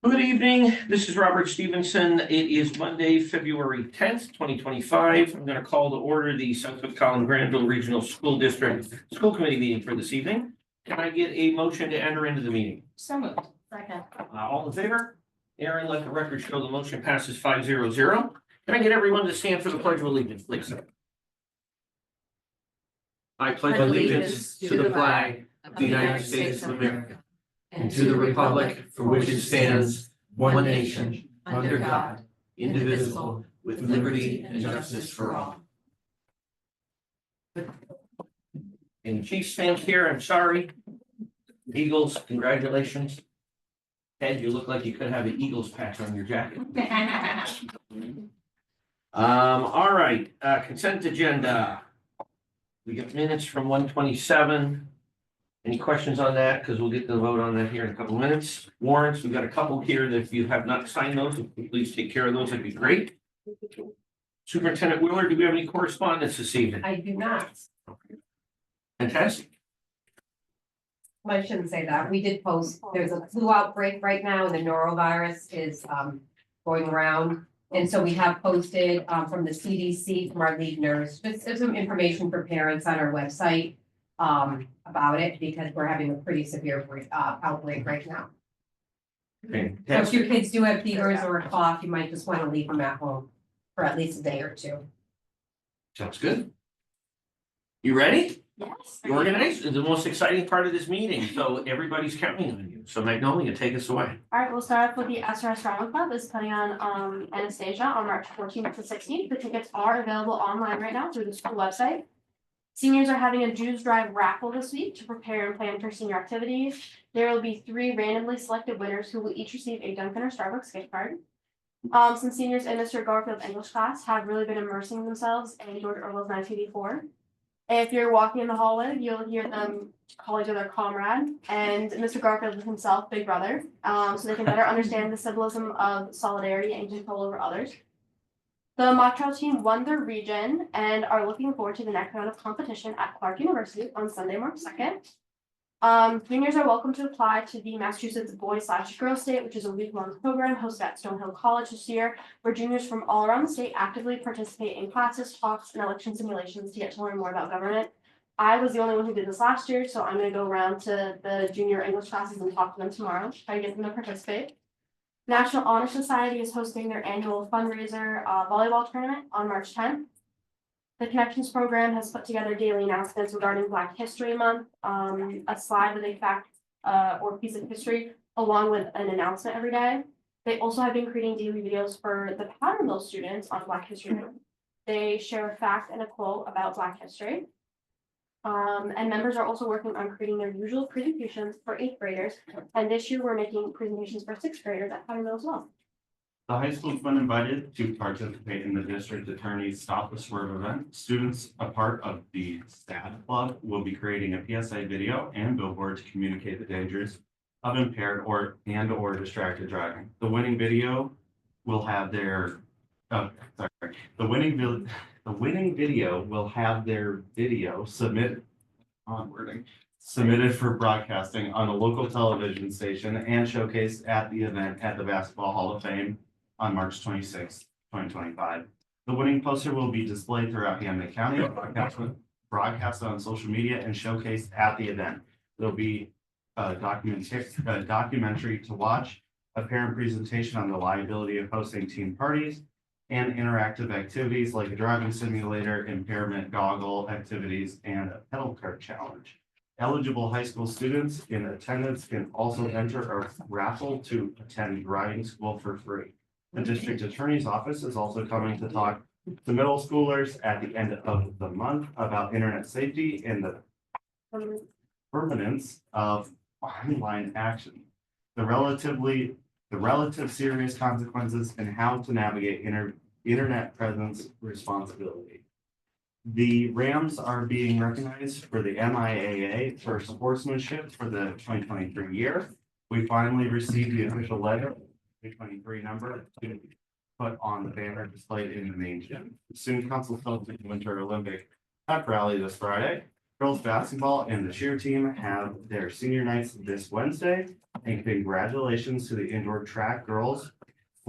Good evening. This is Robert Stevenson. It is Monday, February 10th, 2025. I'm going to call to order the Southwick Collin Granville Regional School District School Committee meeting for this evening. Can I get a motion to enter into the meeting? So moved. Second. All in favor? Aaron, let the record show the motion passes 5-0. Can I get everyone to stand for the Pledge of Allegiance, please? I pledge allegiance to the flag of the United States of America and to the republic for which it stands, one nation, under God, indivisible, with liberty and justice for all. And Chief stands here, I'm sorry. Eagles, congratulations. Ed, you look like you could have an Eagles patch on your jacket. All right, consent agenda. We get minutes from 127. Any questions on that? Because we'll get the vote on that here in a couple of minutes. Warrants, we've got a couple here that if you have not signed those, if you please take care of those, that'd be great. Superintendent Wheeler, do we have any correspondence this evening? I do not. Fantastic. Well, I shouldn't say that. We did post, there's a flu outbreak right now and the norovirus is going around. And so we have posted from the CDC, from our lead nurse, just some information for parents on our website about it, because we're having a pretty severe outbreak right now. So if your kids do have fevers or a cough, you might just want to leave them at home for at least a day or two. Sounds good. You ready? Yes. You organized? It's the most exciting part of this meeting, so everybody's counting on you. So Magnolia, take us away. All right, we'll start off with the STGRSD Drama Club is putting on Anastasia on March 14th to 16th. The tickets are available online right now through the school website. Seniors are having a Jews Drive raffle this week to prepare and plan for senior activities. There will be 3 randomly selected winners who will each receive a Dunkin' or Starbucks gift card. Some seniors in Mr. Garfield's English class have really been immersing themselves in George Orwell's 1984. If you're walking in the hallway, you'll hear them call each other comrade, and Mr. Garfield is himself Big Brother, so they can better understand the symbolism of solidarity and control over others. The mock trial team won their region and are looking forward to the next round of competition at Clark University on Sunday, March 2nd. Juniors are welcome to apply to the Massachusetts Boys/Girls State, which is a week-long program hosted at Stonehill College this year, where juniors from all around the state actively participate in classes, talks, and election simulations to get to learn more about government. I was the only one who did this last year, so I'm going to go around to the junior English classes and talk to them tomorrow, try to get them to participate. National Honor Society is hosting their annual fundraiser volleyball tournament on March 10th. The Connections program has put together daily announcements regarding Black History Month, a slide with a fact or piece of history, along with an announcement every day. They also have been creating daily videos for the Powdermill students on Black History Month. They share a fact and a quote about Black history. And members are also working on creating their usual presentations for 8th graders. And this year we're making presentations for 6th graders at Powdermill as well. The high school has been invited to participate in the district attorney's Stop the Swerve event. Students, a part of the STAD club, will be creating a PSA video and billboard to communicate the dangers of impaired or distracted driving. The winning video will have their the winning video will have their video submitted for broadcasting on a local television station and showcased at the event at the Basketball Hall of Fame on March 26, 2025. The winning poster will be displayed throughout Hamden County, broadcast on social media, and showcased at the event. There'll be a documentary to watch, a parent presentation on the liability of hosting teen parties, and interactive activities like a driving simulator, impairment goggle activities, and a pedal cart challenge. Eligible high school students in attendance can also enter a raffle to attend driving school for free. The district attorney's office is also coming to talk to middle schoolers at the end of the month about internet safety and the permanence of online action, the relative serious consequences, and how to navigate internet presence responsibility. The Rams are being recognized for the MIAA for sportsmanship for the 2023 year. We finally received the official letter, 2023 number, to put on the banner displayed in the main gym. The Student Council held the Winter Olympic pep rally this Friday. Girls basketball and the cheer team have their senior nights this Wednesday. And congratulations to the indoor track girls,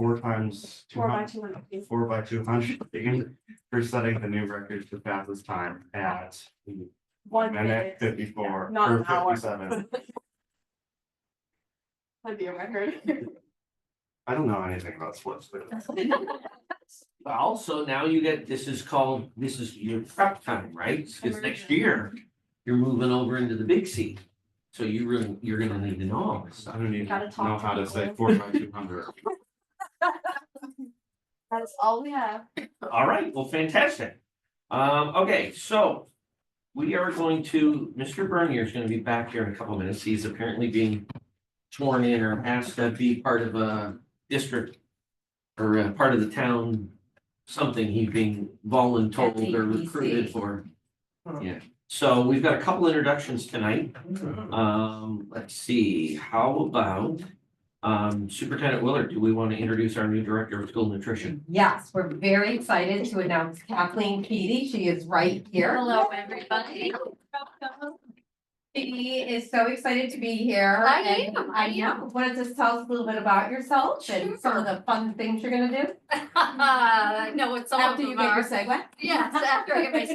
4x200. 4x200. 4x200 for setting the new record for fastest time at 1 minute minute. 54 Not or an hour. 57. That'd be a record. I don't know anything about splits. But Also, now you get, this is your prep time, right? Because next year, you're moving over into the big seat. So you're gonna need to know all this I stuff. don't even Gotta talk know to how to people. say 4x200. That is all we have. All right, well, fantastic. Okay, so we are going to, Mr. Bernier is gonna be back here in a couple minutes. He's apparently being sworn in or asked to be part of a district or a part of the town, something he's being voluntold or recruited for. Yeah, so we've got a couple introductions tonight. Let's see, how about Superintendent Willard, do we want to introduce our new Director of School Nutrition? Yes, we're very excited to announce Kathleen Keady. She is right here. Hello, everybody. She is so excited to be here. I and am. I know. Want to just tell us a little bit about yourself and some of the fun things you're gonna do No, it's all after you get your segue? Yes, after I get my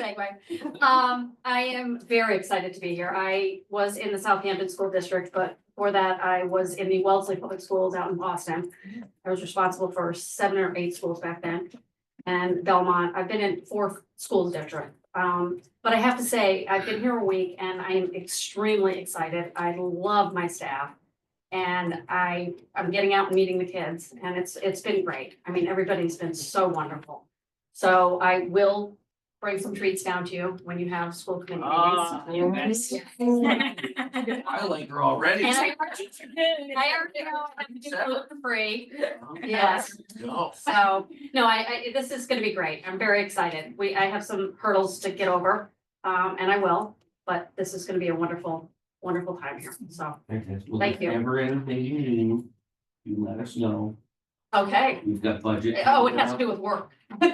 segue. I am very excited to be here. I was in the Southampton School District, but before that, I was in the Wellesley Public Schools out in Boston. I was responsible for 7 or 8 schools back then. And Belmont, I've been in 4 schools district. But I have to say, I've been here a week and I am extremely excited. I love my staff. And I'm getting out and meeting the kids and it's been great. I mean, everybody's been so wonderful. So I will bring some treats down to you when you have school committee meetings. I like her already. And I already know I have to do gluten free. Yes. No. So, no, I, this is gonna be great. I'm very excited. I have some hurdles to get over, and I will, but this is gonna be a wonderful, wonderful time here, so, Well, Thank you. if ever anything you need, you let us know. okay. We've got budget. Oh, it has to do with work. We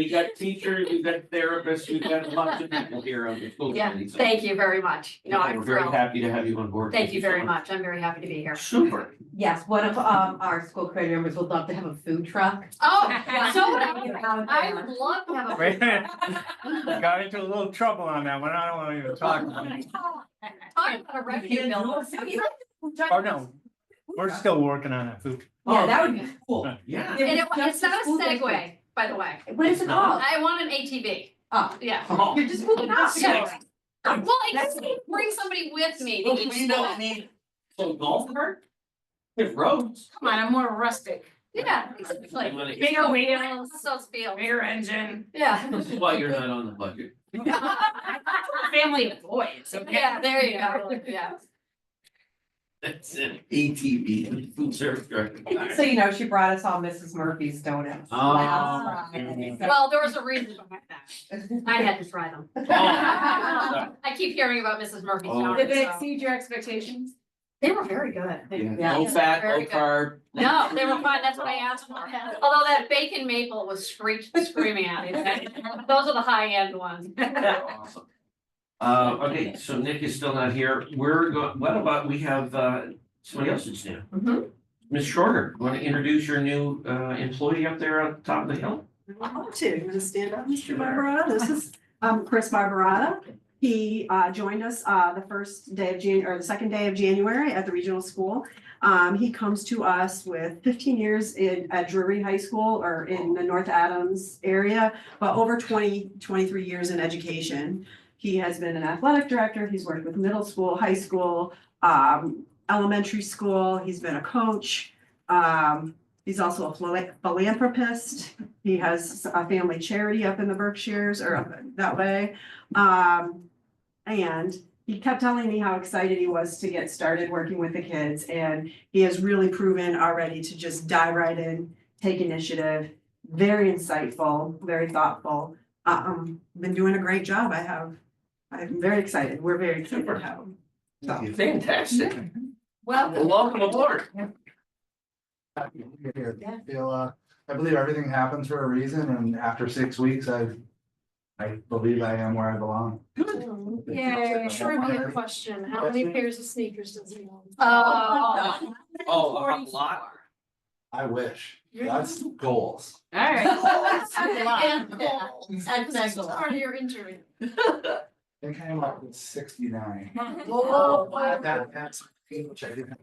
got teachers, we've got therapists, we've got lots of people here on the school Yeah, committee. So thank you very much. No, we're I'm very thrilled. happy to have you on board. Thank you very so much. I'm very happy to be here. Super. Yes, one of our school committee members would love to have a food truck. Oh, so would Out I there. would love to have a. Wait a minute. Got into a little trouble on that one. I don't want to even talk about it. Talk about a revenue bill. Oh, no. We're still working on that food. Yeah, that would be cool. Yeah. And it's not a segue, by the way. What is it called? I want an ATV. Oh, Yeah. Oh. you're just moving out. Yeah. Well, I just need to bring somebody with me to each We don't school. need, so golf cart? There's roads. Come on, I'm more rustic. Yeah, exactly. Bigger wheels, so feel. Bigger engine, Yeah. This is why you're not on the budget. family of boys, okay? Yeah, there you go, yeah. That's an ATV, the food service director. So you know, she brought us all Mrs. Murphy's donuts. Oh. last Friday. So- Well, there was a reason behind that. I had to try them. Oh. I keep hearing about Mrs. Murphy's Oh. donuts, Did they so- exceed your expectations? They were very good. Yeah, low fat, Very low good. carb. No, they were fine, that's what I asked for. Although that bacon maple was screaming at me. Those are the high end ones. Awesome. Okay, so Nick is still not here. What about, we have, somebody else that's new. Mhm. Ms. Shorter, want to introduce your new, employee up there on top of the hill? I'd love to. You want to stand up, Mr. Barbarata? This is Chris Barbarata. He joined us the second day of January at the regional school. He comes to us with 15 years at Drury High School or in the North Adams area, but over 23 years in education. He has been an athletic director. He's worked with middle school, high school, elementary school. He's been a coach. He's also a philanthropist. He has a family charity up in the Berkshires or up that way. And he kept telling me how excited he was to get started working with the kids. And he has really proven already to just dive right in, take initiative, very insightful, very thoughtful. Been doing a great job. I'm very excited. We're very excited to have him. So. Fantastic. Well, Well, welcome aboard. Happy to be here. I believe everything happens for a reason, and after 6 weeks, I believe I am where I belong. Good. Yay. Trivia question, how many pairs of sneakers does he own? Oh, a lot. I wish. That's goals. All right. And That's this was part of your interview. They came up with 69. Oh, That's which I didn't.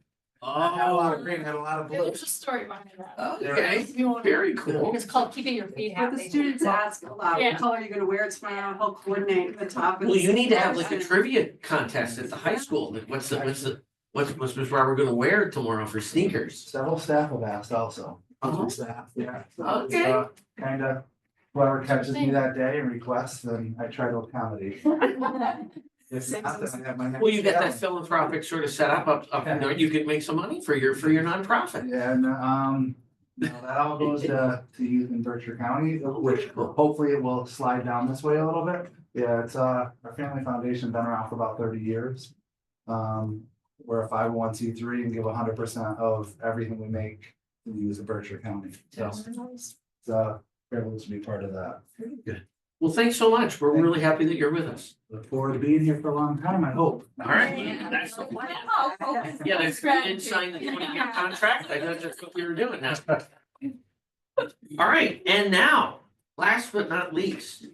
I had a lot of green, had a lot of blue. There's a story behind that. Okay, very cool. It's called keeping your feet But the happy. students ask a lot, Yeah. what color are you gonna wear tomorrow, he'll coordinate the top. Well, you need to have like a trivia contest at the high school. Like, what's Miss Robert gonna wear tomorrow for sneakers? Several staff have asked also. Oh. Staff, yeah. So, Okay. Kind of, whoever catches me that day and requests, then I try to accommodate. If not, then I have my next. Well, you got that challenge. philanthropic sort of set up in there. You could make some money for your nonprofit. Yeah, and, that all goes to youth in Berkshire County, which hopefully it will slide down this way a little bit. Yeah, it's, our family foundation been around for about 30 years. We're a 501(c)(3) and give 100% of everything we make to the youth of Berkshire County. So it's a privilege to be part of that. Well, thanks so much. We're really happy that you're with us. Look forward to being here for a long time, I hope. All right. Yeah. That's the plan. Oh, Yeah, that's, you didn't sign the 20-year contract. I know that's what we were doing now. All right, and now, last but not least,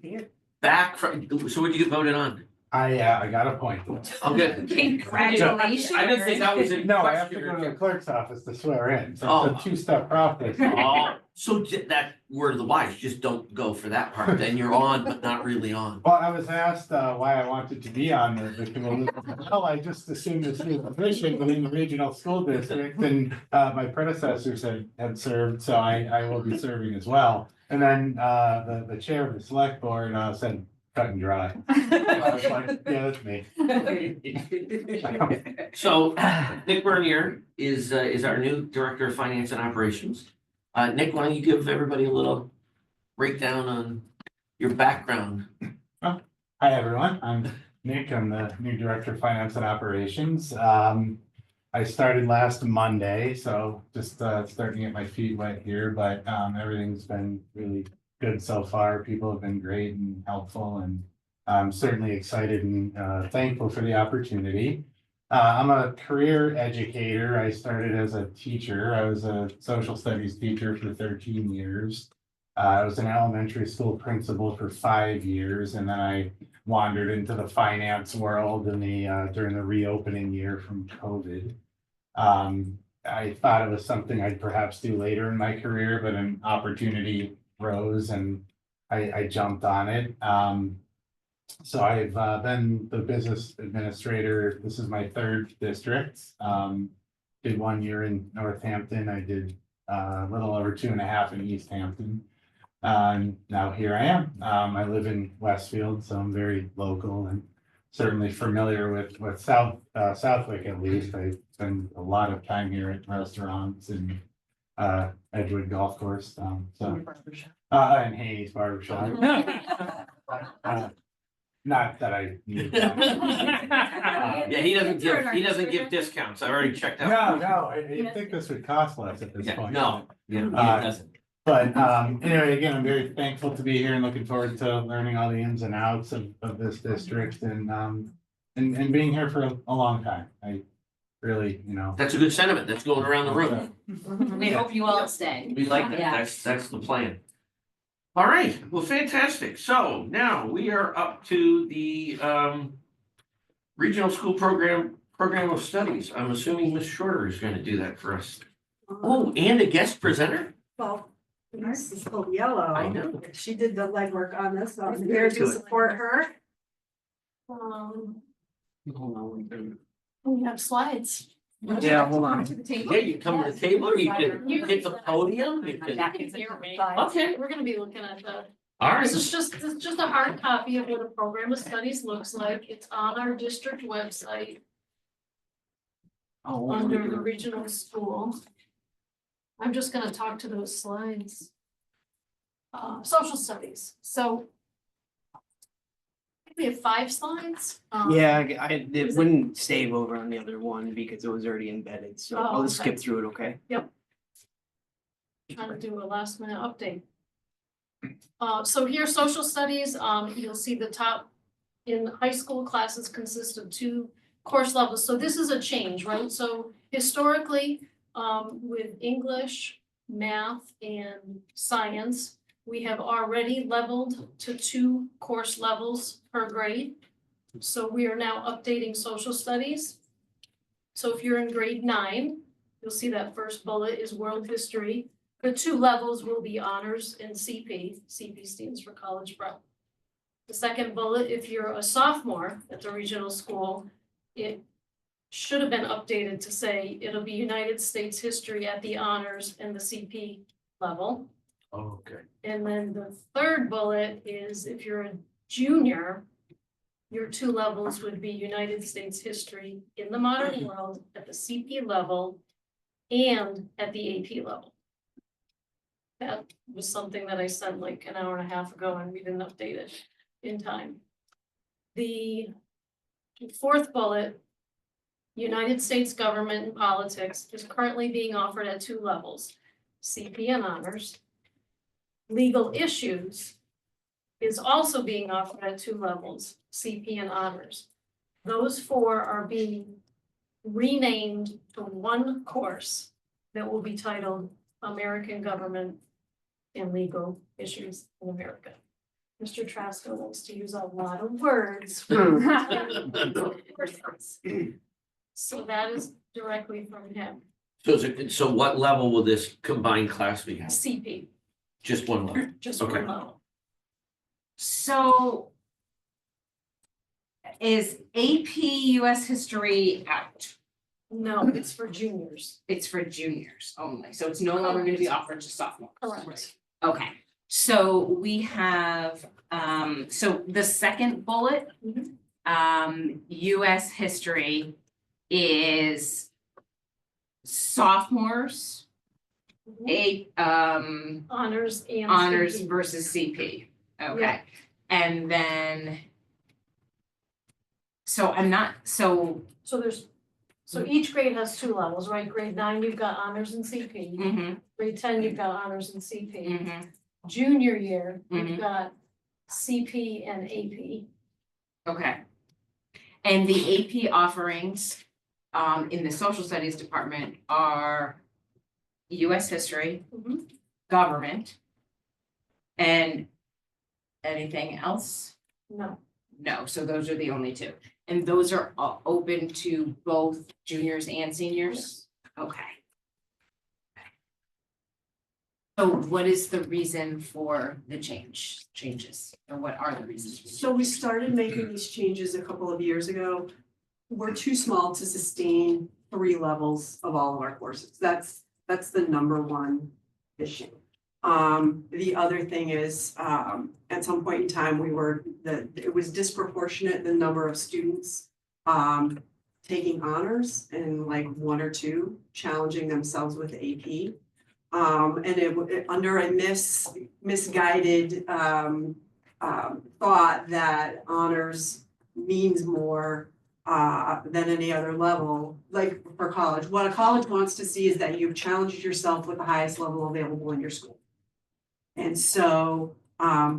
back from, so what did you get voted on? I got appointed. Oh, good. Congratulations. I didn't think that was a No, I have to question. go to the clerk's office to swear in, so Oh. it's a two-step process. Oh, so that word of the wise, just don't go for that part. Then you're on, but not really on. Well, I was asked why I wanted to be on the committee. Well, I just assumed this new position within the regional school district, and my predecessors had served, so I will be serving as well. And then the chair of the select board said, cut and dry. I was like, yeah, that's me. So Nick Bernier is our new Director of Finance and Operations. Nick, why don't you give everybody a little breakdown on your background? Hi, everyone. I'm Nick. I'm the new Director of Finance and Operations. I started last Monday, so just starting to get my feet wet here, but everything's been really good so far. People have been great and helpful, and I'm certainly excited and thankful for the opportunity. I'm a career educator. I started as a teacher. I was a social studies teacher for 13 years. I was an elementary school principal for 5 years, and then I wandered into the finance world in during the reopening year from COVID. I thought it was something I'd perhaps do later in my career, but an opportunity rose and I jumped on it. So I've been the business administrator. This is my third district. Did 1 year in Northampton. I did a little over 2.5 in East Hampton. Now here I am. I live in Westfield, so I'm very local and certainly familiar with Southwick at least. I spend a lot of time here at restaurants and Edgewood Golf Course. And Haney's Barbershop. Not that I need that. Yeah, he doesn't give discounts. I already checked out. No, I think this would cost less at this Yeah, point. no, yeah, it doesn't. But anyway, again, I'm very thankful to be here and looking forward to learning all the ins and outs of this district and being here for a long time. I really, That's a good sentiment. That's going around the room. We hope you all stay. We like that. Yeah. That's the plan. All right, well, fantastic. So now we are up to the Regional School Program of Studies. I'm assuming Ms. Shorter is going to do that for us. Oh, and a guest presenter? Well, this is called Yellow. I know. She did the legwork on this, so I'm here to support her. We have slides. Yeah, hold on. Yeah, you come to the table, you can hit the podium. You can- Okay, We're gonna be looking at the, all right. this is just a hard copy of what a program of studies looks like. It's on our district website under the regional school. I'm just gonna talk to those slides. Social studies, so we have 5 slides. Yeah, it wouldn't save over on the other one because it was already embedded, so I'll just okay. skip through it, okay? Trying to do a last minute update. So here's social studies, you'll see the top in high school classes consist of 2 course levels, so this is a change, right? So historically, with English, math, and science, we have already leveled to 2 course levels per grade. So we are now updating social studies. So if you're in grade 9, you'll see that first bullet is world history. The 2 levels will be honors and CP. CP stands for college prep. The second bullet, if you're a sophomore at the regional school, it should have been updated to say it'll be United States history at the honors and the CP level. Oh, okay. And then the third bullet is if you're a junior, your 2 levels would be United States history in the modern world at the CP level and at the AP level. That was something that I sent like an hour and a half ago and we didn't update it in time. The fourth bullet, United States government and politics, is currently being offered at 2 levels, CP and honors. Legal issues is also being offered at 2 levels, CP and honors. Those 4 are being renamed to 1 course that will be titled American Government and Legal Issues in America. Mr. Trasko likes to use a lot of words. So that is directly from him, So what level will this combined class be? CP, Just 1 level? just Okay. 1 level. So is AP US history out? No, it's for juniors. It's for juniors only, so it's no longer gonna be offered to sophomores. Correct. Okay, so we have, so the second bullet, US history is sophomores, Honors and honors CP. versus CP, okay? Yeah. And then, so I'm not, so, So each grade has 2 levels, right? Grade 9, you've got honors and CP. Grade 10, you've got honors and CP. Junior year, you've got CP and AP. okay. And the AP offerings, in the social studies department are US history, government, and anything else? No, No, so those are the only 2. And those are open to both juniors and seniors? Okay. So what is the reason for the changes, or what are the reasons? for the So we started making these changes a couple of years ago. We're too small to sustain 3 levels of all of our courses. That's the number 1 issue. The other thing is, at some point in time, it was disproportionate, the number of students taking honors and like 1 or 2 challenging themselves with AP. And under a misguided thought that honors means more than any other level, like for college. What a college wants to see is that you've challenged yourself with the highest level available in your school. And so a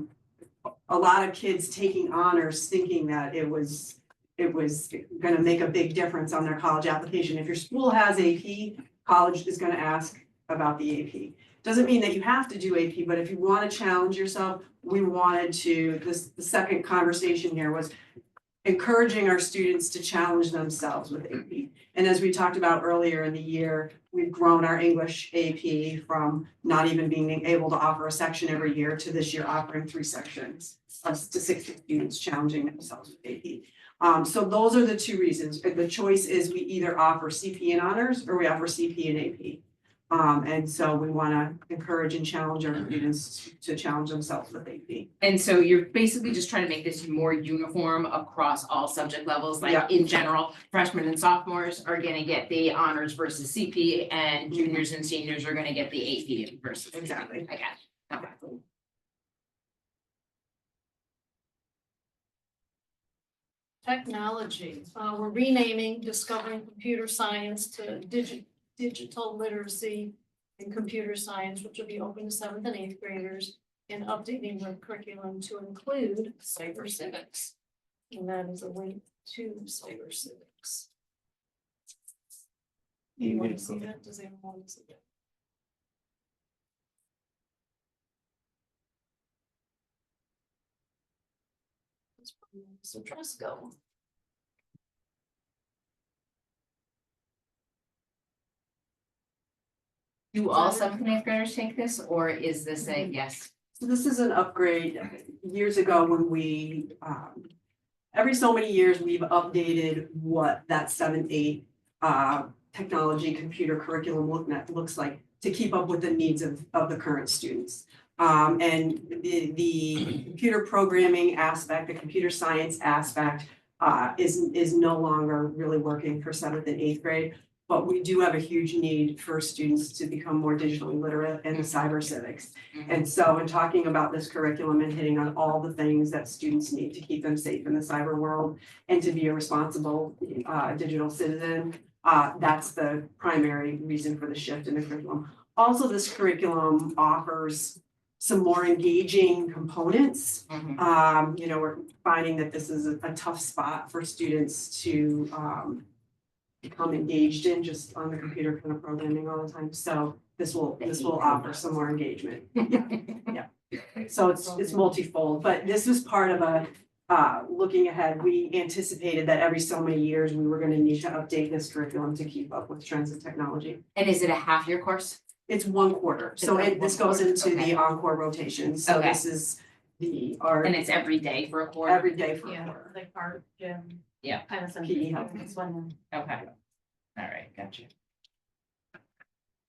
lot of kids taking honors thinking that it was gonna make a big difference on their college application. If your school has AP, college is gonna ask about the AP. Doesn't mean that you have to do AP, but if you want to challenge yourself, we wanted to, the second conversation here was encouraging our students to challenge themselves with AP. And as we talked about earlier in the year, we've grown our English AP from not even being able to offer a section every year to this year offering 3 sections to 60 students challenging themselves with AP. So those are the 2 reasons. The choice is we either offer CP and honors or we offer CP and AP. And so we want to encourage and challenge our students to challenge themselves with AP. And so you're basically just trying to make this more uniform across all subject levels, Yeah. like in general, freshmen and sophomores are gonna get the honors versus CP, and juniors and seniors are gonna get the AP versus. CP. Exactly. I got it, okay. technology. We're renaming Discovering Computer Science to Digital Literacy in Computer Science, which will be open to 7th and 8th graders, and updating the curriculum to include cyber civics. And that is a link to Cyber Civics. Do You you want can to see go. that? Does anyone want to see that? So just go. Do all seventh and eighth graders take this, or is this a yes? So this is an upgrade. Years ago when we, every so many years, we've updated what that 7-8 technology computer curriculum looks like to keep up with the needs of the current students. And the computer programming aspect, the computer science aspect is no longer really working for 7th and 8th grade. But we do have a huge need for students to become more digitally literate in the cyber civics. And so in talking about this curriculum and hitting on all the things that students need to keep them safe in the cyber world and to be a responsible digital citizen, that's the primary reason for the shift in the curriculum. Also, this curriculum offers some more engaging components. You know, we're finding that this is a tough spot for students to become engaged in just on the computer kind of programming all the time. So this will offer some more engagement. Yeah. So it's multifold, but this was part of a looking ahead. We anticipated that every so many years we were going to need to update this curriculum to keep up with trends in technology. And is it a half-year course? It's 1 quarter. So this goes into the encore rotation. So Okay. this is our And it's every day for a quarter? every day for a Yeah, quarter. like art, gym. Yeah. Kind of PE something. help. Okay. All right, gotcha.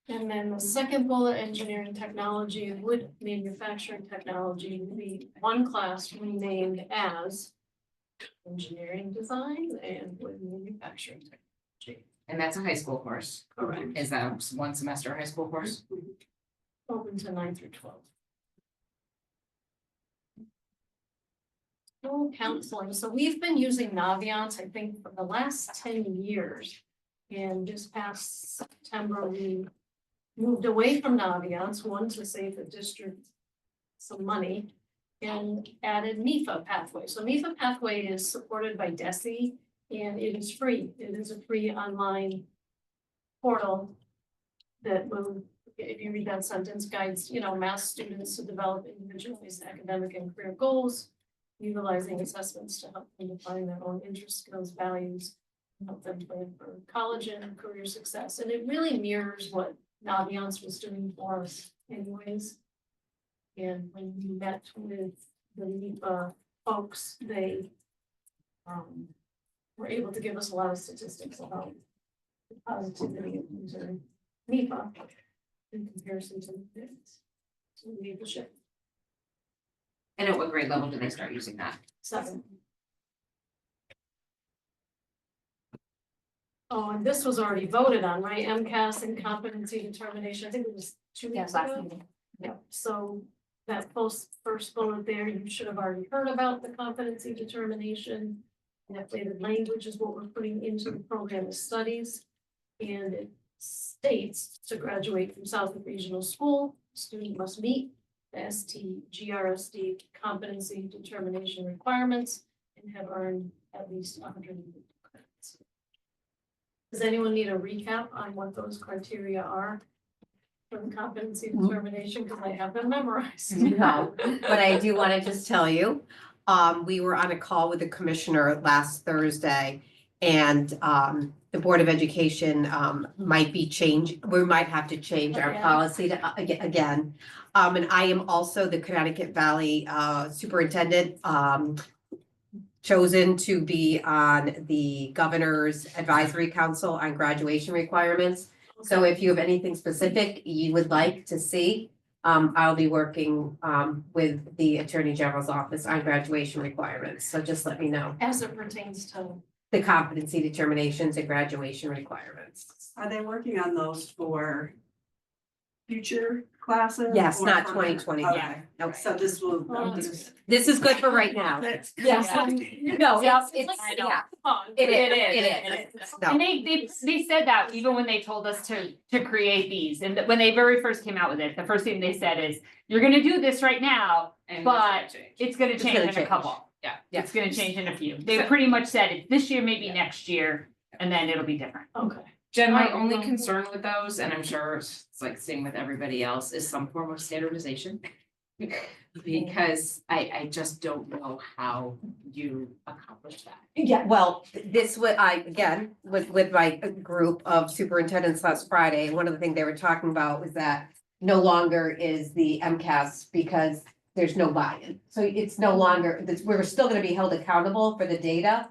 And then the second bullet, engineering technology and wood manufacturing technology, will be one class renamed as engineering design and wood manufacturing technology. And that's a high school course. Correct. Is that one semester high school course? Open to 9 through 12. School counseling, so we've been using Naviance, I think, for the last 10 years. And this past September, we moved away from Naviance, one, to save the district some money, and added MIFA pathway. So MIFA pathway is supported by DESE, and it is free. It is a free online portal that will, if you read that sentence, guides, you know, math students to develop individualized academic and career goals, utilizing assessments to help them define their own interests, skills, values, and help them plan for college and career success. And it really mirrors what Naviance was doing for us anyways. And when we met with the NEPA folks, they were able to give us a lot of statistics about the positivity of using NEPA in comparison to the so we need to shift. And at what grade level do they start using that? 7. Oh, and this was already voted on, right? MCAS and competency determination. I think it was 2 weeks ago. Yeah, so that first bullet there, you should have already heard about the competency determination. And updated language is what we're putting into the program of studies. And it states to graduate from Southwick Regional School, student must meet the STGRSD competency determination requirements and have earned at least 150 credits. Does anyone need a recap on what those criteria are for the competency determination? Because I have them memorized. No, but I do want to just tell you, we were on a call with the commissioner last Thursday. And the Board of Education might be changed, we might have to change our Okay. policy to again. And I am also the Connecticut Valley Superintendent, chosen to be on the Governor's Advisory Council on graduation requirements. So if you have anything specific you would like to see, I'll be working with the Attorney General's office on graduation requirements. So just let me know. As it pertains to, The competency determinations and graduation requirements. Are they working on those for future classes? Yes, or not for- 2020, yeah. Okay. Nope. So this will. This is good for right now. That's- Yes. No, Yes, it's, like- yeah, oh, it It is. is. No. And they said that even when they told us to create these, and when they very first came out with it, the first thing they said is, you're gonna do this right now, And but change. it's gonna It's change gonna in a change. couple. Yeah. It's gonna change in a few. They pretty much said it this year, maybe next year, and then it'll be different. Okay. Jen, my Oh, only no. concern with those, and I'm sure it's like same with everybody else, is some form of standardization. Because I just don't know how you accomplish that. Yeah, well, this what again, with my group of superintendents last Friday, one of the things they were talking about was that no longer is the MCAS because there's no buy-in. So it's no longer, we're still gonna be held accountable for the data,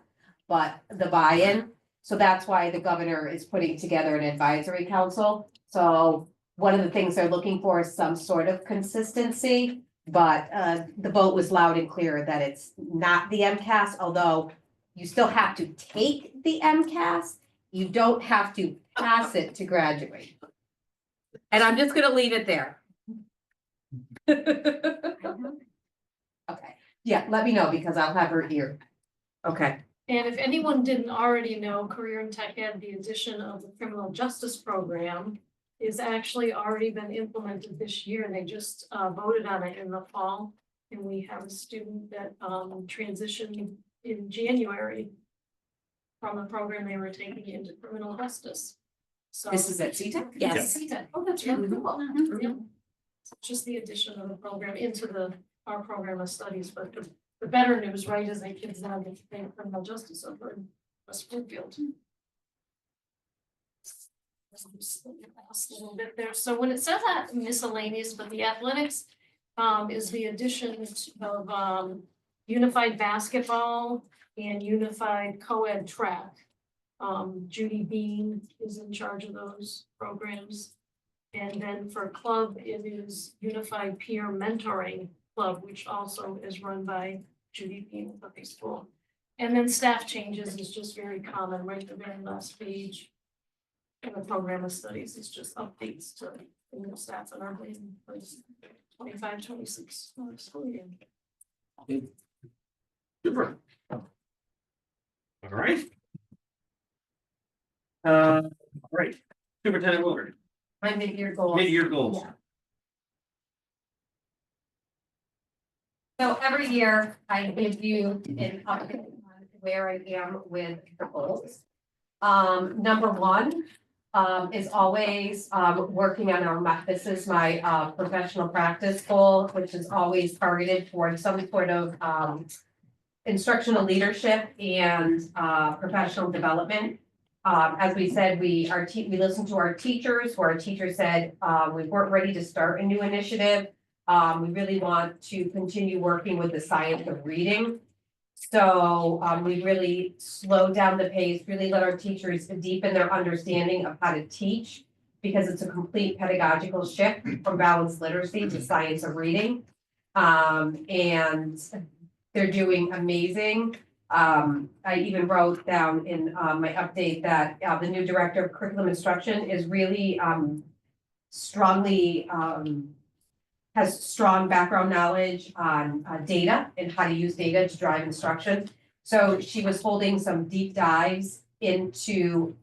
but the buy-in. So that's why the governor is putting together an advisory council. So one of the things they're looking for is some sort of consistency. But the vote was loud and clear that it's not the MCAS, although you still have to take the MCAS. You don't have to pass it to graduate. And I'm just gonna leave it there. Okay, yeah, let me know because I'll have her here. Okay. And if anyone didn't already know, Career and Tech Ed, the addition of the criminal justice program is actually already been implemented this year. They just voted on it in the fall. And we have a student that transitioned in January from the program they were taking into criminal justice. So This is at CTEC? Yes. Oh, that's really cool. Yeah. So just the addition of the program into our program of studies, but the better news, right, is that kids now get to think criminal justice over in West Springfield. A little bit there. So when it says that miscellaneous, but the athletics is the addition of unified basketball and unified co-ed track. Judy Bean is in charge of those programs. And then for club, it is Unified Peer Mentoring Club, which also is run by Judy Bean at the school. And then staff changes is just very common, right, the very last page. And the program of studies is just updates to the new staff that are in place 25-26 school year. Super. All right. All right, Superintendent Willard, My mid-year goals. mid-year goals. Yeah. So every year I give you an update on where I am with the goals. Number one, is always, working on this is my, professional practice goal, which is always targeted towards some sort of, instructional leadership and, professional development. As we said, we listened to our teachers, who our teachers said, we weren't ready to start a new initiative. We really want to continue working with the science of reading. So we really slowed down the pace, really let our teachers deepen their understanding of how to teach, because it's a complete pedagogical shift from balanced literacy to science of reading. And they're doing amazing. I even wrote down in my update that the new director of curriculum instruction is really strongly has strong background knowledge on data and how to use data to drive instruction. So she was holding some deep dives into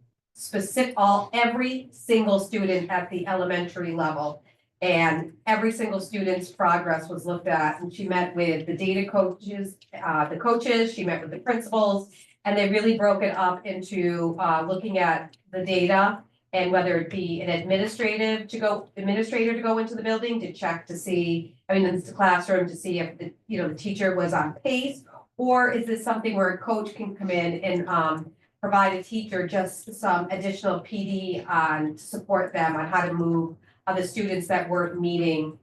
every single student at the elementary level. And every single student's progress was looked at, and she met with the data coaches, she met with the principals, and they really broke it up into looking at the data and whether it be an administrator to go into the building to check to see, into the classroom to see if the teacher was on pace, or is this something where a coach can come in and provide a teacher just some additional PD to support them on how to move the students that weren't meeting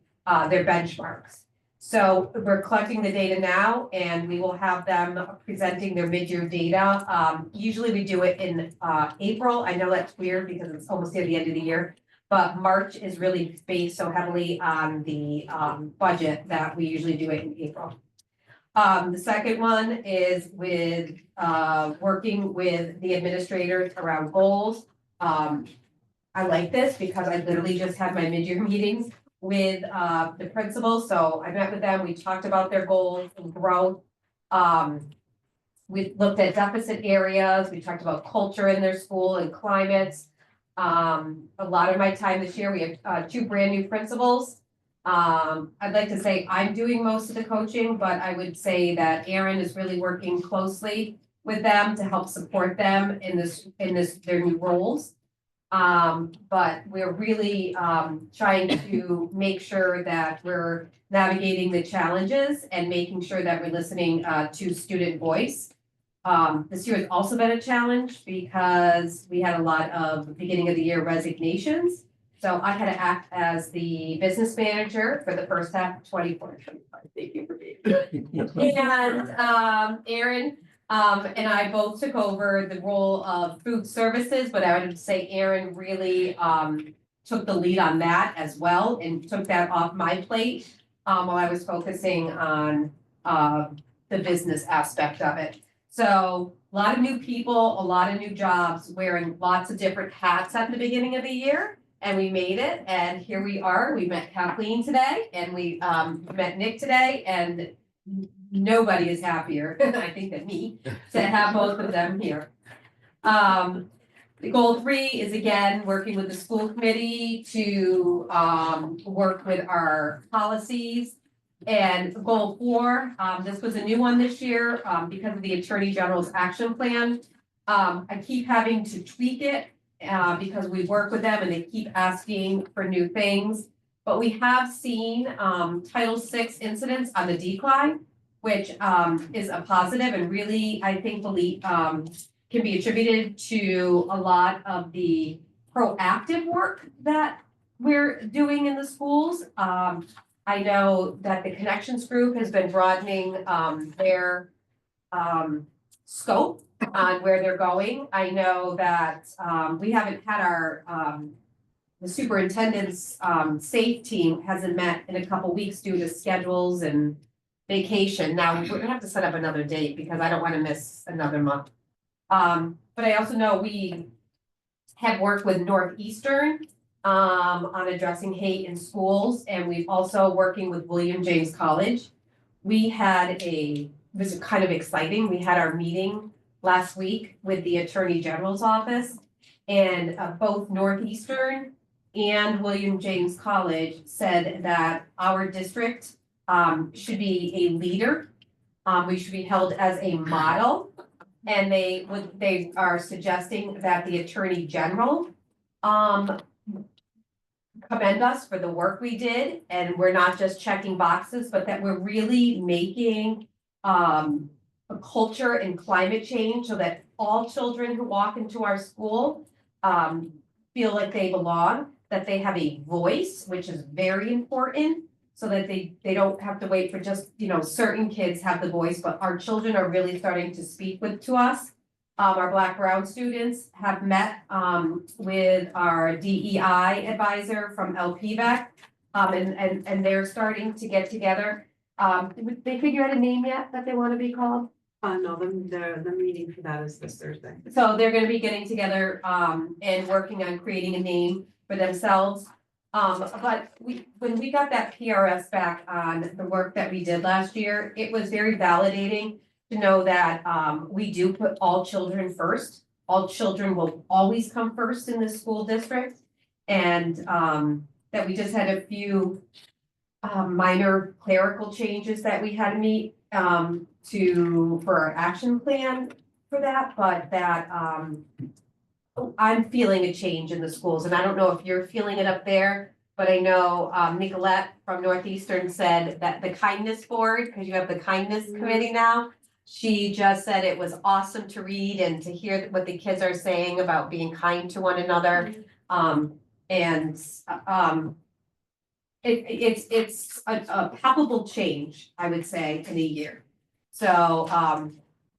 their benchmarks. So we're collecting the data now, and we will have them presenting their mid-year data. Usually we do it in April. I know that's weird because it's almost near the end of the year, but March is really based so heavily on the budget that we usually do it in April. The second one is with working with the administrators around goals. I like this because I literally just had my mid-year meetings with the principals. So I met with them, we talked about their goals and growth. We looked at deficit areas, we talked about culture in their school and climates. A lot of my time this year, we have 2 brand new principals. I'd like to say I'm doing most of the coaching, but I would say that Erin is really working closely with them to help support them in their new roles. But we're really, trying to make sure that we're navigating the challenges and making sure that we're listening, to student voice. This year has also been a challenge because we had a lot of beginning of the year resignations. So I had to act as the business manager for the first half of 24-25. Thank you for being here. And, Erin, and I both took over the role of food services, but I would say Erin really, took the lead on that as well and took that off my plate, while I was focusing on, the business aspect of it. So a lot of new people, a lot of new jobs, wearing lots of different hats at the beginning of the year. And we made it, and here we are. We met Kathleen today, and we met Nick today, and nobody is happier, I think, than me, to have both of them here. The goal 3 is again, working with the school committee to work with our policies. And goal 4, this was a new one this year, because of the Attorney General's action plan. I keep having to tweak it, because we work with them and they keep asking for new things. But we have seen, Title VI incidents on the decline, which, is a positive and really, I think, can be attributed to a lot of the proactive work that we're doing in the schools. I know that the Connections Group has been broadening, their, scope on where they're going. I know that, we haven't had our, the superintendent's, SAFE team hasn't met in a couple weeks due to schedules and vacation. Now, we're gonna have to set up another date because I don't wanna miss another month. But I also know we have worked with Northeastern, on addressing hate in schools, and we've also working with William James College. It was kind of exciting. We had our meeting last week with the Attorney General's office, and both Northeastern and William James College said that our district should be a leader. We should be held as a model, and they are suggesting that the Attorney General commend us for the work we did, and we're not just checking boxes, but that we're really making a culture and climate change so that all children who walk into our school feel like they belong, that they have a voice, which is very important, so that they don't have to wait for just, certain kids have the voice, but our children are really starting to speak to us. Our Black Brown students have met with our DEI advisor from LPVEC. And they're starting to get together. Did they figure out a name yet that they want to be called? No, the meeting for that is this Thursday. So they're gonna be getting together and working on creating a name for themselves. But when we got that PRS back on the work that we did last year, it was very validating to know that we do put all children first. All children will always come first in this school district. And that we just had a few minor clerical changes that we had to meet for our action plan for that, but that I'm feeling a change in the schools, and I don't know if you're feeling it up there, but I know Nicolette from Northeastern said that the kindness board, because you have the kindness committee now, she just said it was awesome to read and to hear what the kids are saying about being kind to one another. It's a palpable change, I would say, in a year. So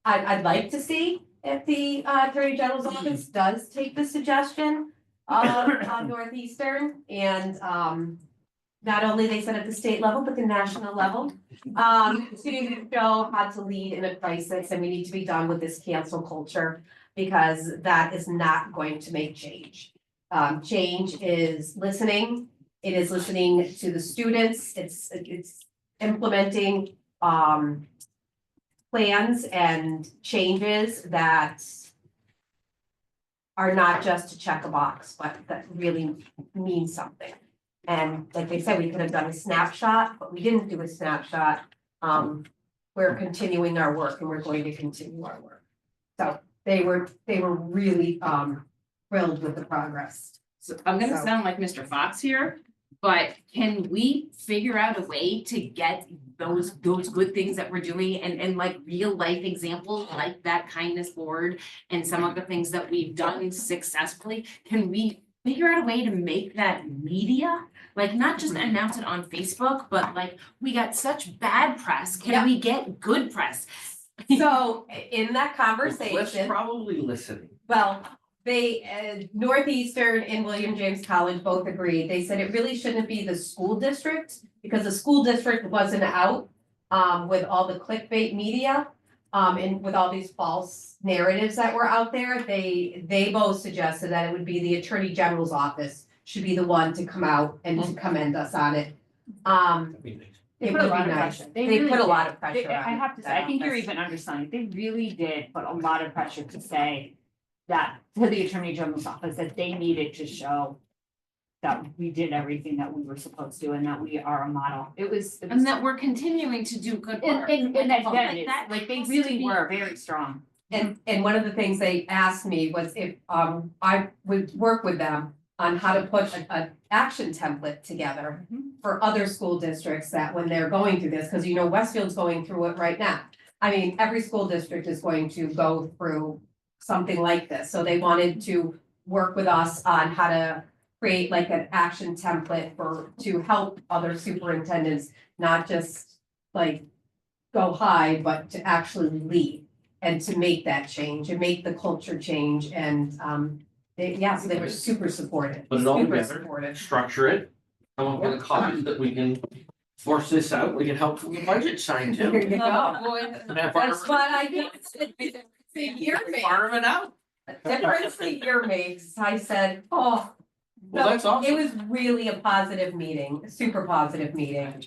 I'd like to see if the Attorney General's office does take the suggestion of Northeastern, and not only they said at the state level, but the national level, to show how to lead in a crisis, and we need to be done with this cancel culture, because that is not going to make change. Change is listening. It is listening to the students. It's implementing plans and changes that are not just to check a box, but that really mean something. And like they said, we could have done a snapshot, but we didn't do a snapshot. We're continuing our work and we're going to continue our work. So they were really thrilled with the progress. So I'm gonna So- sound like Mr. Fox here, but can we figure out a way to get those good things that we're doing and like real life examples like that kindness board and some of the things that we've done successfully? Can we figure out a way to make that media? Like not just announce it on Facebook, but like we got such bad press. Yeah. Can we get good press? So in that Well, Cliff's conversation, probably listening. well, they, Northeastern and William James College both agreed. They said it really shouldn't be the school district because the school district wasn't out with all the clickbait media and with all these false narratives that were out there. They both suggested that it would be the Attorney General's office should be the one to come out and to commend us on it. They It put a would lot be of nice. pressure. They really put a did. lot of pressure I on have to say, that I think you're office. even underselling. They really did put a lot of pressure to say that to the Attorney General's office that they needed to show that we did everything that we were supposed to and that we are a model. It was. And that we're continuing to do good work. And that, Like that like they has to really be- were very strong. And one of the things they asked me was if I would work with them on how to put a action template together for other school districts that when they're going through this, because you know Westfield's going through it right now. I mean, every school district is going to go through something like this, so they wanted to work with us on how to create like an action template to help other superintendents, not just like go high, but to actually lead and to make that change and make the culture change and so they were super supportive, Put it all super together. supportive. Structure it, come up with a copy that we can force this out, we can help from the budget side Here too. you go. And have That's what I did. The year makes, Farm it out. the difference the year makes, I said, oh. Well, that's awesome. It was really a positive meeting, a super positive meeting.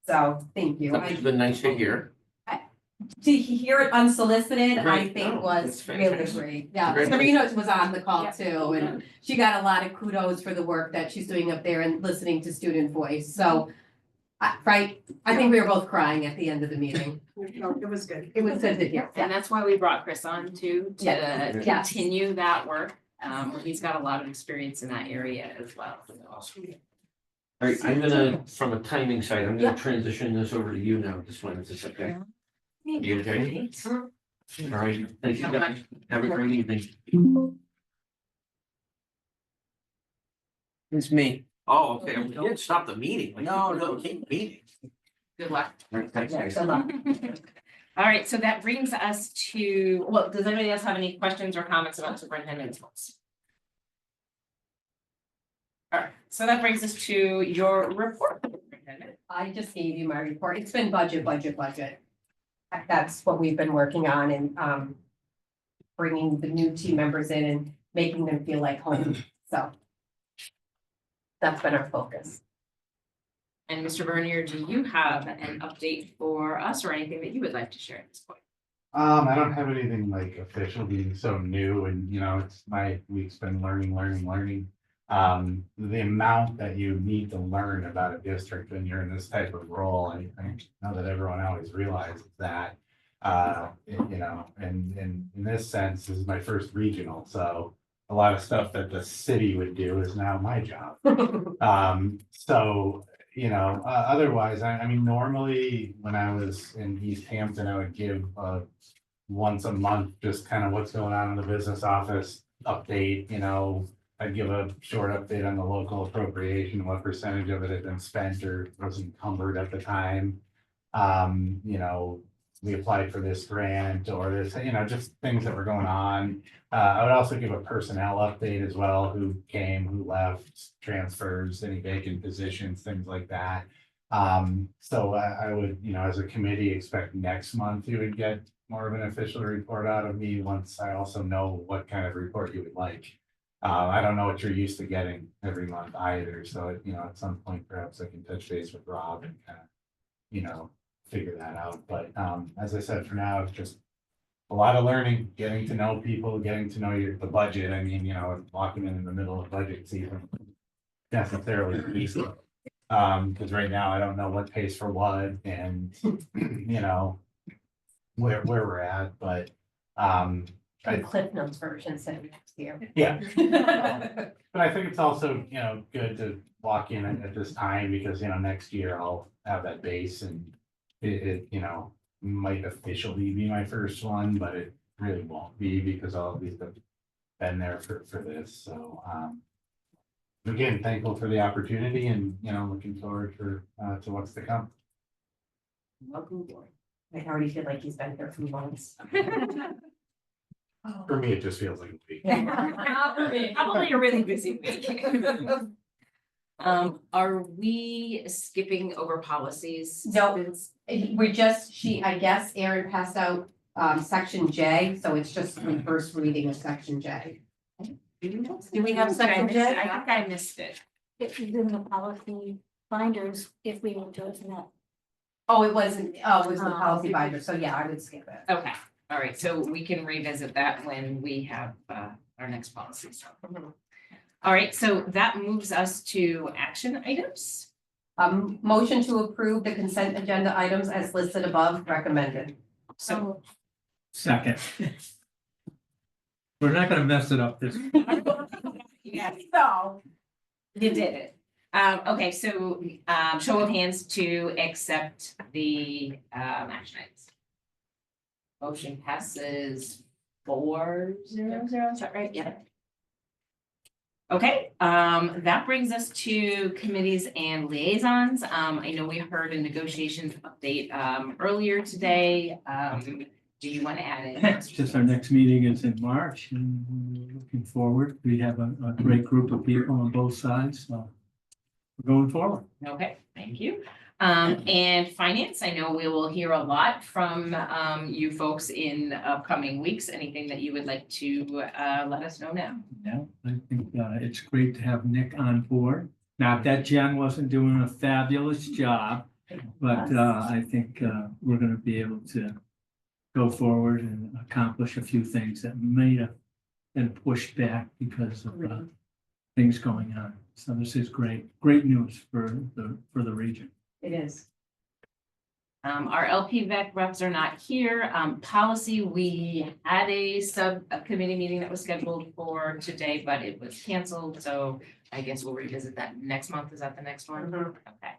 So, thank you. That's been nice to hear. To hear it unsolicited, I Great. think No, was it's really fantastic. great. Yeah, Great. Serena was on the call Yeah. too, and she got a lot of kudos for the work that she's doing up there and listening to student voice, so. Right, I think we were both crying at the end of the meeting. No, it was good. It was good to hear. And that's why we brought Chris on to Yes. continue that work. He's got a lot of experience in that area as well. Awesome. All right, I'm gonna, from a timing side, I'm Yeah. gonna transition this over to you now, this one, is this okay? You okay? All right, thank you guys, have a great evening. It's me. Oh, okay, we didn't stop the meeting. Like, No, keep meeting. Good luck. All right, thanks, guys. Good luck. All right, so that brings us to, well, does anybody else have any questions or comments about superintendent's goals? All right, so that brings us to your report, superintendent. I just gave you my report. It's been budget. That's what we've been working on and bringing the new team members in and making them feel like home, so. That's been our focus. And Mr. Bernier, do you have an update for us or anything that you would like to share at this point? I don't have anything like official being so new and, it's my week's been learning. The amount that you need to learn about a district when you're in this type of role, I know that everyone always realizes that. And in this sense, this is my first regional, so a lot of stuff that the city would do is now my job. Otherwise, I mean, normally when I was in East Hampton, I would give once a month, just kind of what's going on in the business office update, I'd give a short update on the local appropriation, what percentage of it had been spent or was encumbered at the time. We applied for this grant or this, just things that were going on. I would also give a personnel update as well, who came, who left, transfers, any vacant positions, things like that. So I would, as a committee, expect next month you would get more of an official report out of me once I also know what kind of report you would like. I don't know what you're used to getting every month either, so at some point perhaps I can touch base with Rob and kind of, figure that out. But as I said, for now, it's just a lot of learning, getting to know people, getting to know the budget. I mean, walking in the middle of budget season. necessarily easy. Because right now I don't know what pays for what and, you know, where we're at, but, The Cliff Notes version said next year. yeah. But I think it's also, you know, good to walk in at this time because, you know, next year I'll have that base and it, you know, might officially be my first one, but it really won't be because all of these have been there for this, so, again, thankful for the opportunity and, you know, looking forward to what's to come. Welcome aboard. I already feel like he's been here for months. For me, it just feels like a week. Probably a really busy week. Are we skipping over policies? No, I guess Erin passed out, section J, so it's just the first reading of section J. Do we have section J? I think I missed it. If you're doing the policy binders, if we were to that. Oh, it wasn't, it was the policy binder, so yeah, I would skip it. Okay, all right, so we can revisit that when we have our next policy. All right, so that moves us to action items. Motion to approve the consent agenda items as listed above, recommended. So Second. We're not gonna mess it up this. yeah, So. you did it. Okay, so show of hands to accept the action items. Motion passes 4-0-0, is that right? Yeah. Okay, that brings us to committees and liaisons. I know we heard a negotiations update earlier today. Do you want to add it? It's just our next meeting is in March and we're looking forward. We have a great group of people on both sides, so we're going forward. Okay, thank you. And finance, I know we will hear a lot from you folks in upcoming weeks. Anything that you would like to let us know now? Yeah, I think it's great to have Nick on board. Not that Jen wasn't doing a fabulous job, but I think we're gonna be able to go forward and accomplish a few things that may have been pushed back because of things going on. So this is great news for the region. It is. Our LPVEC reps are not here. Policy, we had a subcommittee meeting that was scheduled for today, but it was canceled. So I guess we'll revisit that next month. Is that the next one? Okay.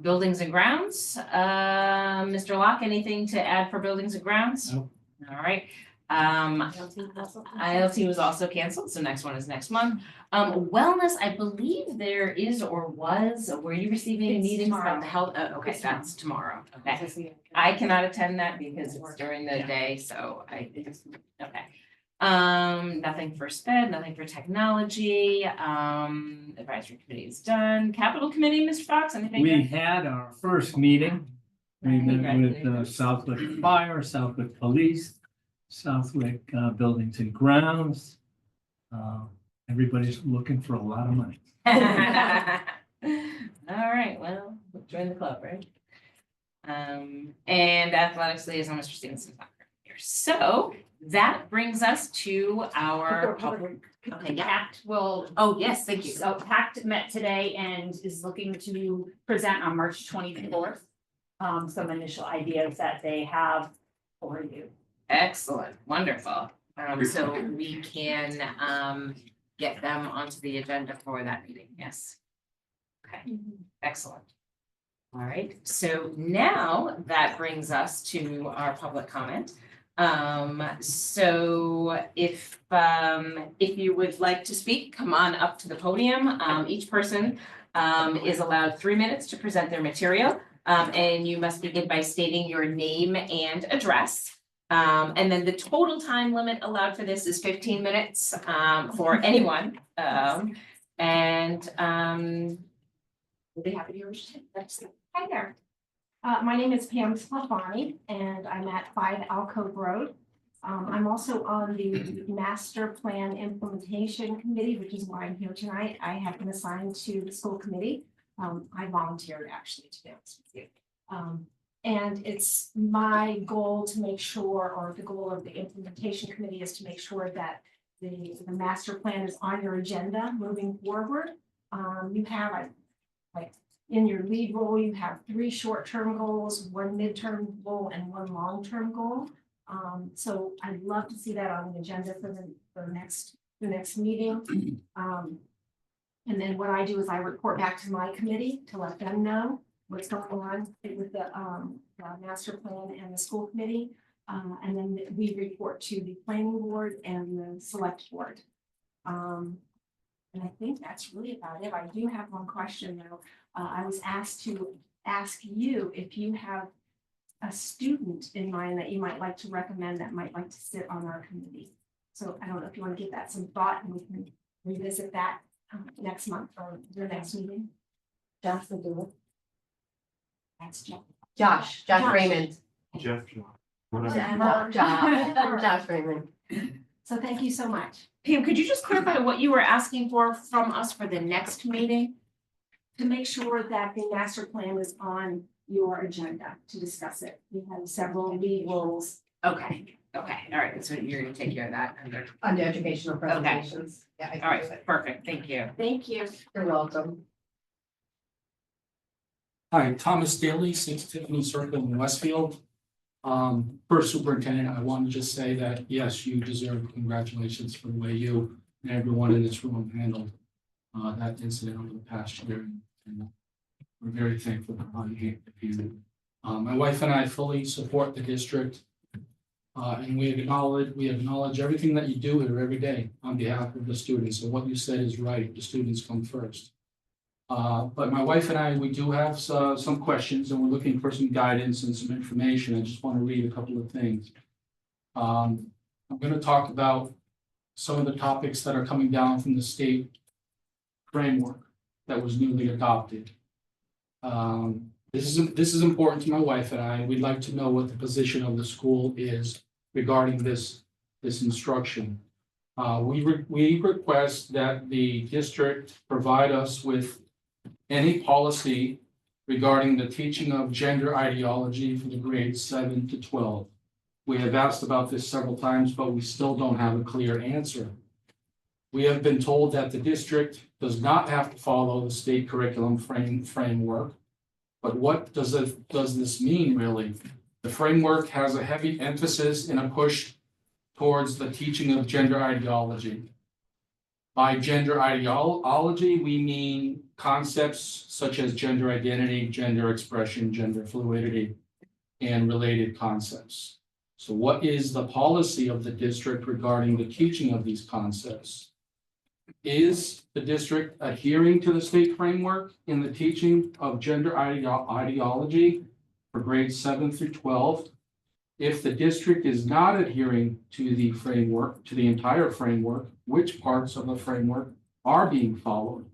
Buildings and grounds, Mr. Locke, anything to add for buildings and grounds? Nope. All right. ILT was also canceled, so next one is next month. Wellness, I believe there is or was, were you receiving It's meetings about tomorrow. the health? Okay, It's that's tomorrow. Okay. I cannot attend that because it's during the Yeah. day, so okay. Nothing for SPED, nothing for technology, advisory committee is done. Capital committee, Mr. Fox, anything? We there? had our first meeting. We met with Congratulations. Southwick Fire, Southwick Police, Southwick Buildings and Grounds. Everybody's looking for a lot of money. All right, well, join the club, right? And athletics liaison, Mr. Stevenson is not here. So that brings us to our public. Okay, yeah. PACT will, Oh, yes, thank you. so PACT met today and is looking to present on March 24th. Some initial ideas that they have for you. Excellent, wonderful. So we can get them onto the agenda for that meeting, yes. Okay, excellent. All right, so now that brings us to our public comment. So if you would like to speak, come on up to the podium. Each person is allowed 3 minutes to present their material. And you must begin by stating your name and address. And then the total time limit allowed for this is 15 minutes for anyone. We'll be happy to hear what you say. Hi there. My name is Pam Sclafani and I'm at 5 Alcove Road. I'm also on the Master Plan Implementation Committee, which is why I'm here tonight. I have been assigned to the school committee. I volunteered actually to be honest with you. And it's my goal to make sure, or the goal of the implementation committee is to make sure that the master plan is on your agenda moving forward. You have like in your lead role, you have 3 short-term goals, 1 midterm goal, and 1 long-term goal. So I'd love to see that on the agenda for the next meeting. And then what I do is I report back to my committee to let them know what's going on with the master plan and the school committee. And then we report to the planning board and the select board. And I think that's really about it. I do have one question though. I was asked to ask you if you have a student in mind that you might like to recommend that might like to sit on our committee. So I don't know if you want to give that some thought and we can revisit that next month or the next meeting. Josh will do it. That's Jeff. Josh Raymond. Jeff. Josh Raymond. So thank you so much. Pam, could you just clarify what you were asking for from us for the next meeting? To make sure that the master plan is on your agenda to discuss it. We have several lead roles. Okay, all right, so you're gonna take care of that Under educational presentations. Yeah. I can all do right, it. perfect, thank you. Thank you. You're welcome. Hi, Thomas Daly, 6 Tiffany Circle in Westfield. First superintendent, I want to just say that, yes, you deserve congratulations for the way you and everyone in this room handled that incident over the past year. And we're very thankful for you. My wife and I fully support the district. And we acknowledge everything that you do here every day on behalf of the students. So what you said is right, the students come first. But my wife and I, we do have some questions and we're looking for some guidance and some information. I just want to read a couple of things. I'm going to talk about some of the topics that are coming down from the state framework that was newly adopted. This is important to my wife and I. We'd like to know what the position of the school is regarding this instruction. We request that the district provide us with any policy regarding the teaching of gender ideology for the grades 7 to 12. We have asked about this several times, but we still don't have a clear answer. We have been told that the district does not have to follow the state curriculum framework. But what does this mean really? The framework has a heavy emphasis and a push towards the teaching of gender ideology. By gender ideology, we mean concepts such as gender identity, gender expression, gender fluidity, and related concepts. So what is the policy of the district regarding the teaching of these concepts? Is the district adhering to the state framework in the teaching of gender ideology for grades 7 through 12? If the district is not adhering to the framework, to the entire framework, which parts of the framework are being followed?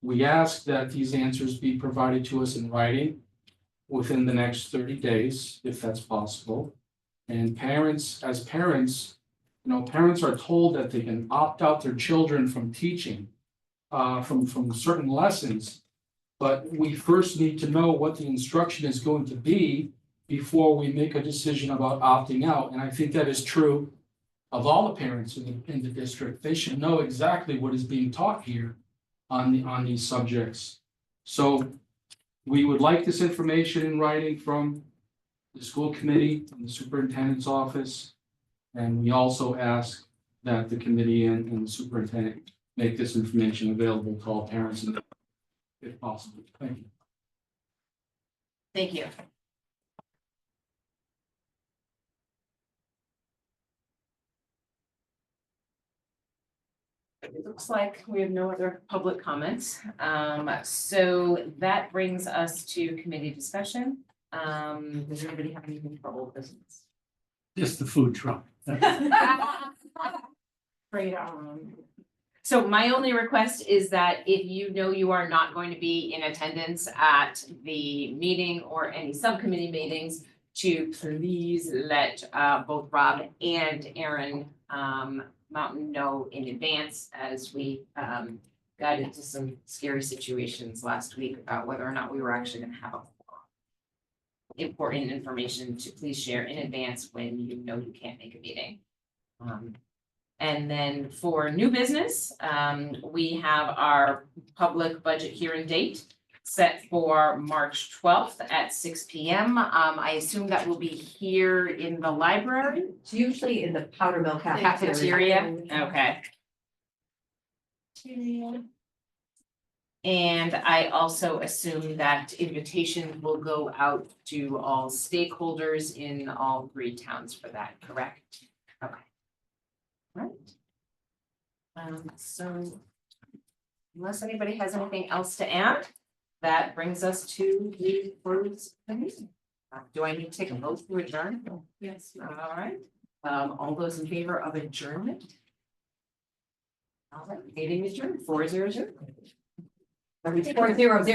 We ask that these answers be provided to us in writing within the next 30 days, if that's possible. And parents, parents are told that they can opt out their children from teaching, from certain lessons. But we first need to know what the instruction is going to be before we make a decision about opting out. And I think that is true of all the parents in the district. They should know exactly what is being taught here on these subjects. So we would like this information in writing from the school committee and the superintendent's office. And we also ask that the committee and the superintendent make this information available to all parents if possible. Thank you. Thank you. It looks like we have no other public comments. So that brings us to committee discussion. Does anybody have anything for old business? Just the food truck. So my only request is that if you know you are not going to be in attendance at the meeting or any subcommittee meetings, to please let both Rob and Aaron Mountain know in advance, as we got into some scary situations last week about whether or not we were actually going to have a important information to please share in advance when you know you can't make a meeting. And then for new business, we have our public budget hearing date set for March 12th at 6 p.m. I assume that will be here in the library It's usually in the powder mill cafeteria. Okay. And I also assume that invitations will go out to all stakeholders in all 3 towns for that, correct? Okay. Right. So unless anybody has anything else to add, that brings us to the close of the meeting. Do I need to take a vote to adjourn? Yes. All right. All those in favor of adjournment? All right, meeting adjourned, 400. 400.